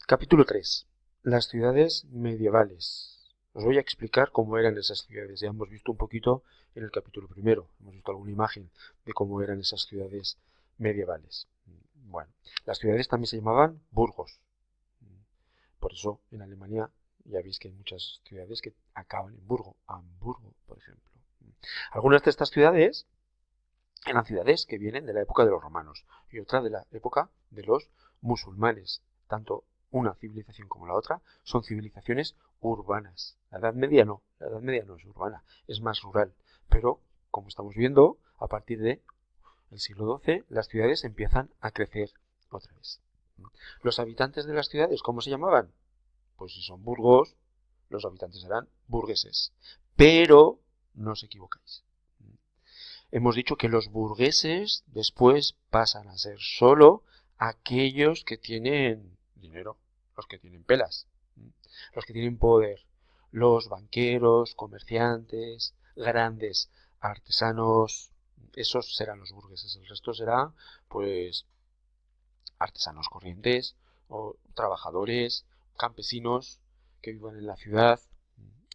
Capítulo 3. Las ciudades medievales. Os voy a explicar cómo eran esas ciudades. Ya hemos visto un poquito en el capítulo primero. Hemos visto alguna imagen de cómo eran esas ciudades medievales. Bueno, las ciudades también se llamaban burgos. Por eso en Alemania ya veis que hay muchas ciudades que acaban en burgo. Hamburgo, por ejemplo. Algunas de estas ciudades eran ciudades que vienen de la época de los romanos y otra de la época de los musulmanes. Tanto una civilización como la otra son civilizaciones urbanas. La Edad Media no es urbana, es más rural. Pero, como estamos viendo, a partir del siglo XII las ciudades empiezan a crecer otra vez. Los habitantes de las ciudades, ¿cómo se llamaban? Pues si son burgos, los habitantes eran burgueses. Pero no os equivocáis. Hemos dicho que los burgueses después pasan a ser solo aquellos que tienen dinero, los que tienen pelas, los que tienen poder, los banqueros, comerciantes, grandes artesanos, esos serán los burgueses. El resto será, pues, artesanos corrientes o trabajadores, campesinos que vivan en la ciudad,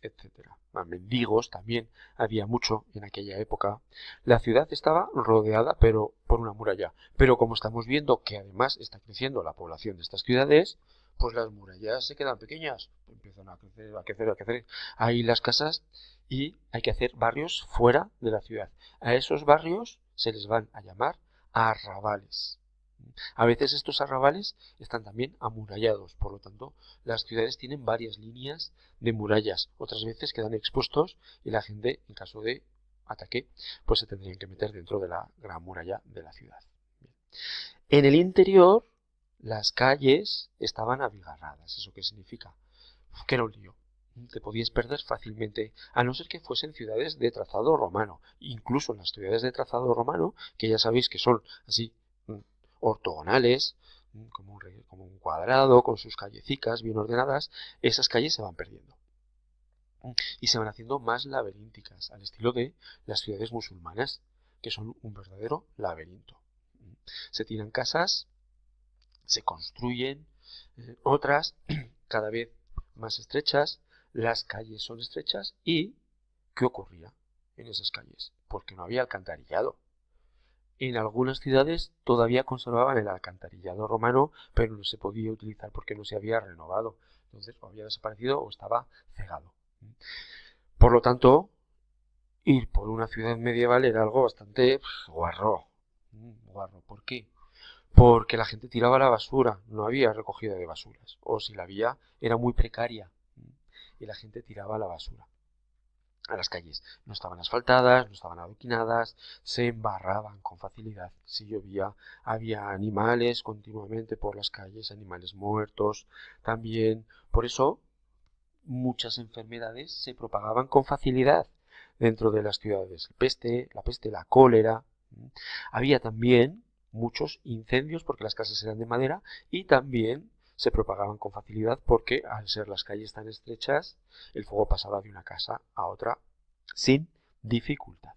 etcétera. Mendigos también había mucho en aquella época. La ciudad estaba rodeada pero por una muralla. Pero como estamos viendo que además está creciendo la población de estas ciudades, pues las murallas se quedan pequeñas. Empiezan a crecer, a crecer, a crecer. Ahí las casas y hay que hacer barrios fuera de la ciudad. A esos barrios se les van a llamar arrabales. A veces estos arrabales están también amurallados, por lo tanto las ciudades tienen varias líneas de murallas. Otras veces quedan expuestos y la gente, en caso de ataque, pues se tendrían que meter dentro de la gran muralla de la ciudad. Bien. En el interior las calles estaban abigarradas. ¿Eso qué significa? Que era un lío. Te podías perder fácilmente, a no ser que fuesen ciudades de trazado romano. Incluso en las ciudades de trazado romano, que ya sabéis que son así ortogonales, como un cuadrado, con sus callecicas bien ordenadas, esas calles se van perdiendo y se van haciendo más laberínticas, al estilo de las ciudades musulmanas, que son un verdadero laberinto. Se tiran casas, se construyen otras cada vez más estrechas, las calles son estrechas y ¿qué ocurría en esas calles? Porque no había alcantarillado. En algunas ciudades todavía conservaban el alcantarillado romano, pero no se podía utilizar porque no se había renovado. Entonces o había desaparecido o estaba cegado. Por lo tanto, ir por una ciudad medieval era algo bastante guarro. Guarro. ¿Por qué? Porque la gente tiraba la basura, no había recogida de basuras. O si la había, era muy precaria. Y la gente tiraba la basura a las calles. No estaban asfaltadas, no estaban adoquinadas, se embarraban con facilidad. Si llovía, había animales continuamente por las calles, animales muertos también. Por eso, muchas enfermedades se propagaban con facilidad dentro de las ciudades. La peste, la cólera. Había también muchos incendios porque las casas eran de madera y también se propagaban con facilidad porque al ser las calles tan estrechas el fuego pasaba de una casa a otra sin dificultad.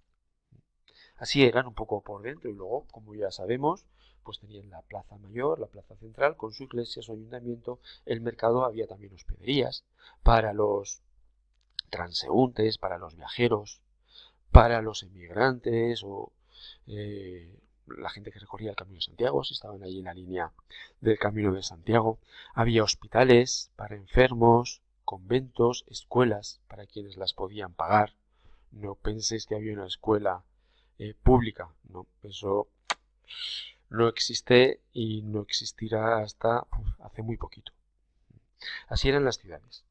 Así eran un poco por dentro y luego, como ya sabemos, pues tenían la plaza mayor, la plaza central con su iglesia, su ayuntamiento, el mercado, había también hospederías para los transeúntes, para los viajeros, para los emigrantes o la gente que recorría el Camino de Santiago, si estaban allí en la línea del Camino de Santiago. Había hospitales para enfermos, conventos, escuelas para quienes las podían pagar. No penséis que había una escuela pública, no, eso no existe y no existirá hasta hace muy poquito. Así eran las ciudades.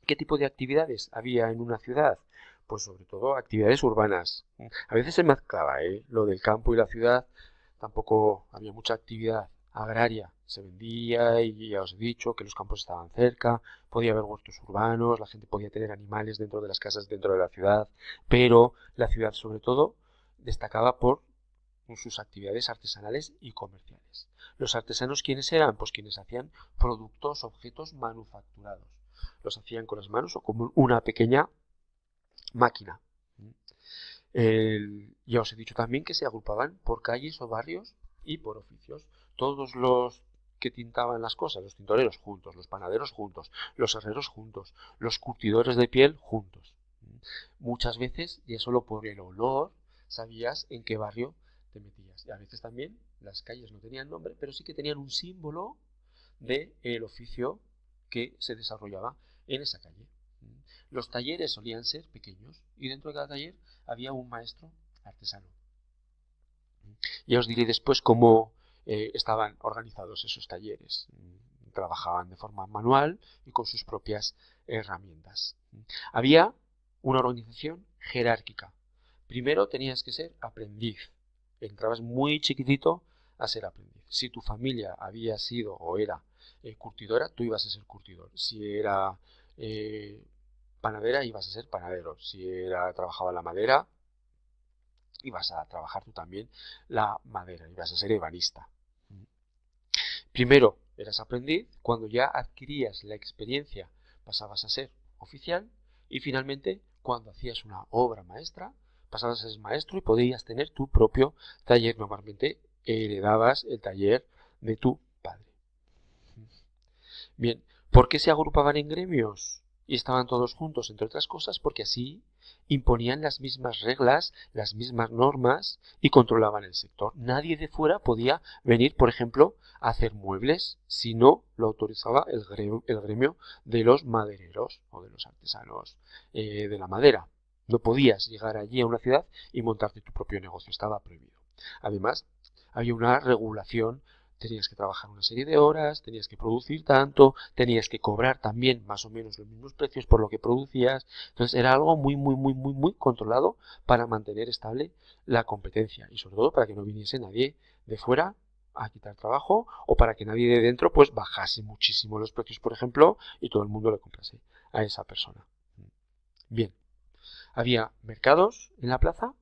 ¿Qué tipo de actividades había en una ciudad? Pues sobre todo actividades urbanas. A veces se mezclaba, lo del campo y la ciudad, tampoco había mucha actividad agraria. Se vendía y ya os he dicho que los campos estaban cerca, podía haber huertos urbanos, la gente podía tener animales dentro de las casas dentro de la ciudad, pero la ciudad sobre todo destacaba por sus actividades artesanales y comerciales. ¿Los artesanos quiénes eran? Pues quienes hacían productos, objetos manufacturados. Los hacían con las manos o con una pequeña máquina. Ya os he dicho también que se agrupaban por calles o barrios y por oficios. Todos los que tintaban las cosas, los tintoreros juntos, los panaderos juntos, los herreros juntos, los curtidores de piel juntos. Muchas veces, ya solo por el olor, sabías en qué barrio te metías. Y a veces también las calles no tenían nombre, pero sí que tenían un símbolo del oficio que se desarrollaba en esa calle. Los talleres solían ser pequeños y dentro de cada taller había un maestro artesano. Ya os diré después cómo estaban organizados esos talleres. Trabajaban de forma manual y con sus propias herramientas. Había una organización jerárquica. Primero tenías que ser aprendiz. Entrabas muy chiquitito a ser aprendiz. Si tu familia había sido o era curtidora, tú ibas a ser curtidor. Si era panadera, ibas a ser panadero. Si trabajaba la madera, ibas a trabajar tú también la madera, ibas a ser ebanista. Primero eras aprendiz, cuando ya adquirías la experiencia pasabas a ser oficial y finalmente cuando hacías una obra maestra pasabas a ser maestro y podías tener tu propio taller. Normalmente heredabas el taller de tu padre. Bien, ¿por qué se agrupaban en gremios y estaban todos juntos? Entre otras cosas porque así imponían las mismas reglas, las mismas normas y controlaban el sector. Nadie de fuera podía venir, por ejemplo, a hacer muebles si no lo autorizaba el gremio de los madereros o de los artesanos de la madera. No podías llegar allí a una ciudad y montarte tu propio negocio, estaba prohibido. Además, había una regulación. Tenías que trabajar una serie de horas, tenías que producir tanto, tenías que cobrar también más o menos los mismos precios por lo que producías. Entonces era algo muy controlado para mantener estable la competencia y sobre todo para que no viniese nadie de fuera a quitar trabajo o para que nadie de dentro pues bajase muchísimo los precios, por ejemplo, y todo el mundo le comprase a esa persona. Bien, había mercados en la plaza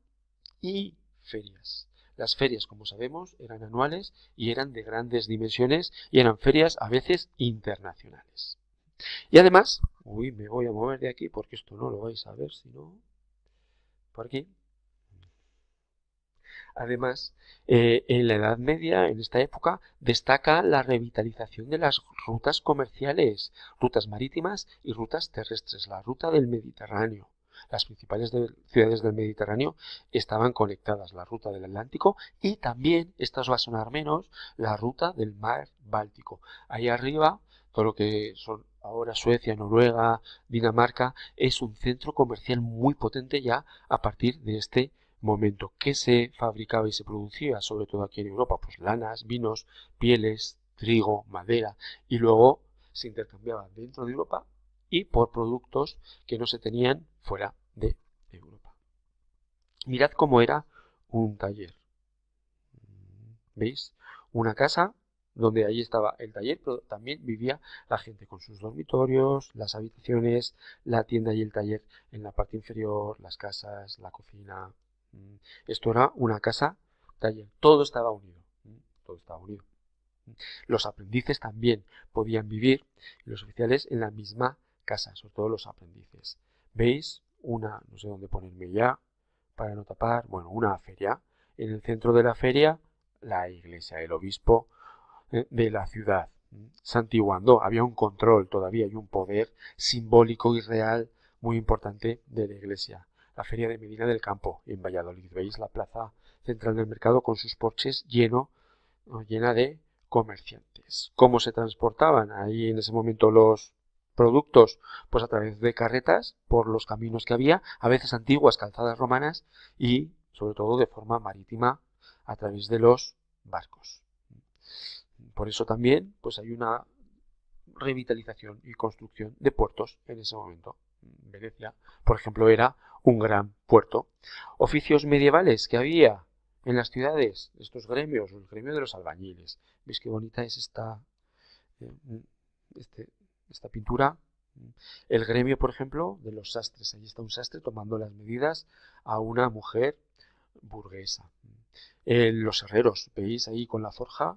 y ferias. Las ferias, como sabemos, eran anuales y eran de grandes dimensiones y eran ferias a veces internacionales. Y además, me voy a mover de aquí porque esto no lo vais a ver, sino por aquí. Además, en la Edad Media, en esta época, destaca la revitalización de las rutas comerciales, rutas marítimas y rutas terrestres, la ruta del Mediterráneo. Las principales ciudades del Mediterráneo estaban conectadas, la ruta del Atlántico y también, esta os va a sonar menos, la ruta del mar Báltico. Ahí arriba, todo lo que son ahora Suecia, Noruega, Dinamarca, es un centro comercial muy potente ya a partir de este momento. ¿Qué se fabricaba y se producía, sobre todo aquí en Europa? Pues lanas, vinos, pieles, trigo, madera, y luego se intercambiaba dentro de Europa y por productos que no se tenían fuera de Europa. Mirad cómo era un taller. ¿Veis? Una casa donde allí estaba el taller, pero también vivía la gente con sus dormitorios, las habitaciones, la tienda y el taller en la parte inferior, las casas, la cocina. Esto era una casa taller, todo estaba unido. Todo estaba unido. Los aprendices también podían vivir, y los oficiales en la misma casa, sobre todo los aprendices. ¿Veis? No sé dónde ponerme ya, para no tapar, bueno, una feria. En el centro de la feria, la iglesia, el obispo de la ciudad, santiguando. Había un control todavía y un poder simbólico y real muy importante de la iglesia. La feria de Medina del Campo, en Valladolid. ¿Veis la plaza central del mercado con sus porches llena de comerciantes? ¿Cómo se transportaban ahí en ese momento los productos? Pues a través de carretas por los caminos que había, a veces antiguas calzadas romanas y sobre todo de forma marítima a través de los barcos. Por eso también pues hay una revitalización y construcción de puertos en ese momento. Venecia, por ejemplo, era un gran puerto. Oficios medievales que había en las ciudades, estos gremios, el gremio de los albañiles. ¿Veis qué bonita es esta pintura? El gremio, por ejemplo, de los sastres. Ahí está un sastre tomando las medidas a una mujer burguesa. Los herreros, veis ahí con la forja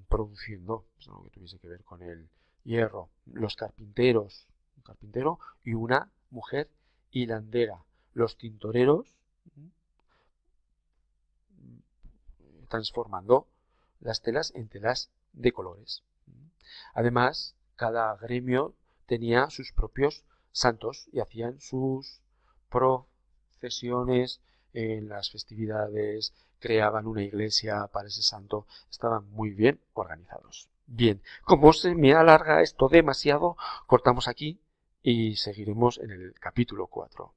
produciendo, pues, algo que tuviese que ver con el hierro. Los carpinteros, un carpintero y una mujer hilandera. Los tintoreros transformando las telas en telas de colores. Además, cada gremio tenía sus propios santos y hacían sus procesiones en las festividades, creaban una iglesia para ese santo, estaban muy bien organizados. Bien, como se me alarga esto demasiado, cortamos aquí y seguiremos en el capítulo 4.